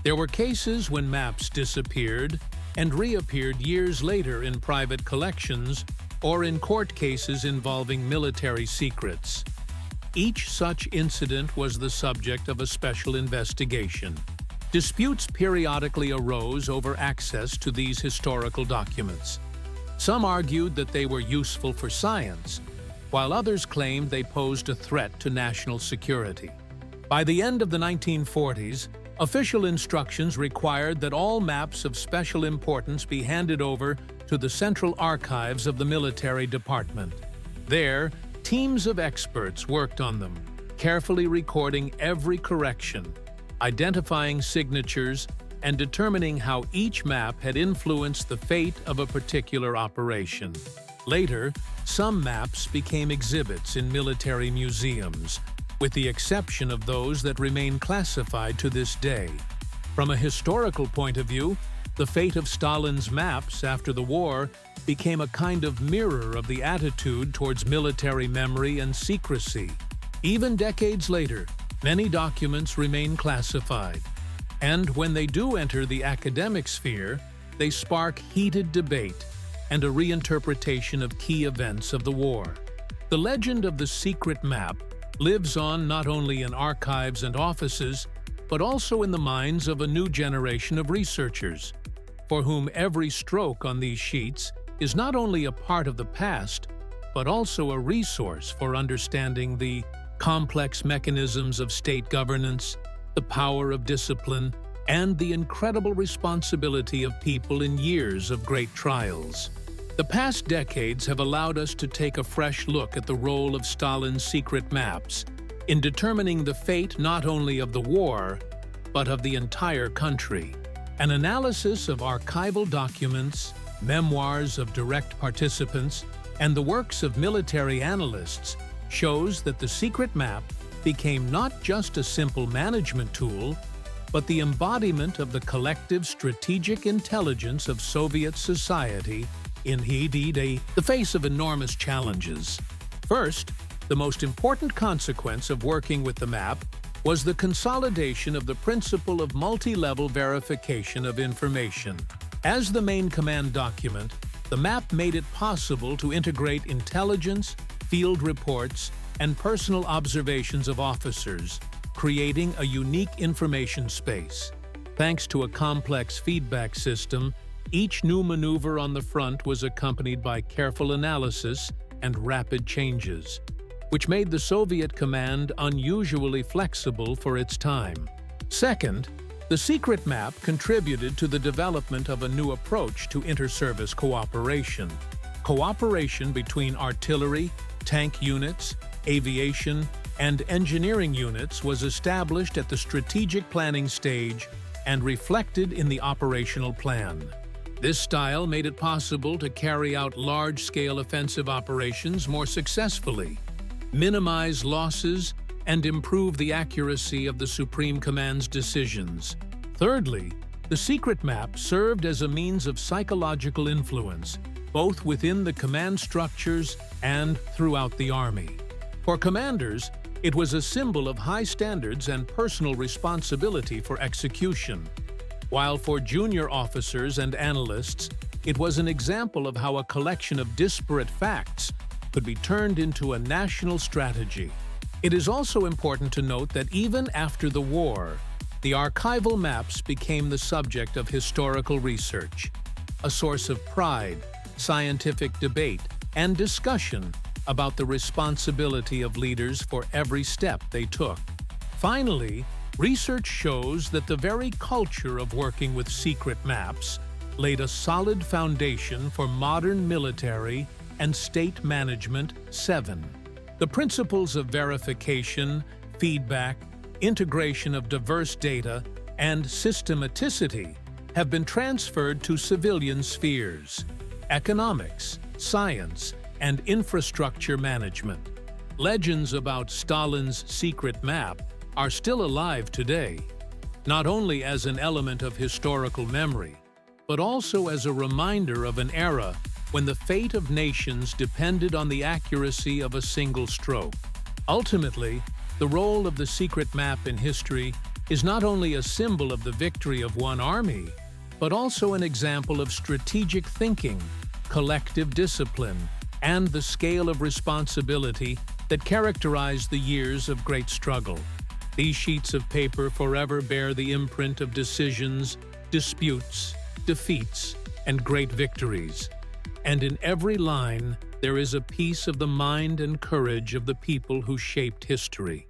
There were cases when maps disappeared and reappeared years later in private collections or in court cases involving military secrets. Each such incident was the subject of a special investigation. Disputes periodically arose over access to these historical documents. Some argued that they were useful for science, while others claimed they posed a threat to national security. By the end of the 1940s, official instructions required that all maps of special importance be handed over to the Central Archives of the Military Department. There, teams of experts worked on them, carefully recording every correction, identifying signatures, and determining how each map had influenced the fate of a particular operation. Later, some maps became exhibits in military museums, with the exception of those that remain classified to this day. From a historical point of view, the fate of Stalin's maps after the war became a kind of mirror of the attitude towards military memory and secrecy. Even decades later, many documents remain classified, and when they do enter the academic sphere, they spark heated debate and a reinterpretation of key events of the war. The legend of the secret map lives on not only in archives and offices, but also in the minds of a new generation of researchers, for whom every stroke on these sheets is not only a part of the past, but also a resource for understanding the complex mechanisms of state governance, the power of discipline, and the incredible responsibility of people in years of great trials. The past decades have allowed us to take a fresh look at the role of Stalin's secret maps in determining the fate not only of the war, but of the entire country. An analysis of archival documents, memoirs of direct participants, and the works of military analysts shows that the secret map became not just a simple management tool, but the embodiment of the collective strategic intelligence of Soviet society the face of enormous challenges. First, the most important consequence of working with the map was the consolidation of the principle of multi-level verification of information. As the main command document, the map made it possible to integrate intelligence, field reports, and personal observations of officers, creating a unique information space. Thanks to a complex feedback system, each new maneuver on the front was accompanied by careful analysis and rapid changes, which made the Soviet command unusually flexible for its time. Second, the secret map contributed to the development of a new approach to inter-service cooperation. Cooperation between artillery, tank units, aviation, and engineering units was established at the strategic planning stage and reflected in the operational plan. This style made it possible to carry out large-scale offensive operations more successfully, minimize losses, and improve the accuracy of the Supreme Command's decisions. Thirdly, the secret map served as a means of psychological influence, both within the command structures and throughout the Army. For commanders, it was a symbol of high standards and personal responsibility for execution, while for junior officers and analysts, it was an example of how a collection of disparate facts could be turned into a national strategy. It is also important to note that even after the war, the archival maps became the subject of historical research, a source of pride, scientific debate, and discussion about the responsibility of leaders for every step they took. Finally, research shows that the very culture of working with secret maps laid a solid foundation for modern military and state management. 7. The principles of verification, feedback, integration of diverse data, and systematicity have been transferred to civilian spheres: economics, science, and infrastructure management. Legends about Stalin's secret map are still alive today, not only as an element of historical memory, but also as a reminder of an era when the fate of nations depended on the accuracy of a single stroke. Ultimately, the role of the secret map in history is not only a symbol of the victory of one army, but also an example of strategic thinking, collective discipline, and the scale of responsibility that characterized the years of great struggle. These sheets of paper forever bear the imprint of decisions, disputes, defeats, and great victories. And in every line, there is a piece of the mind and courage of the people who shaped history.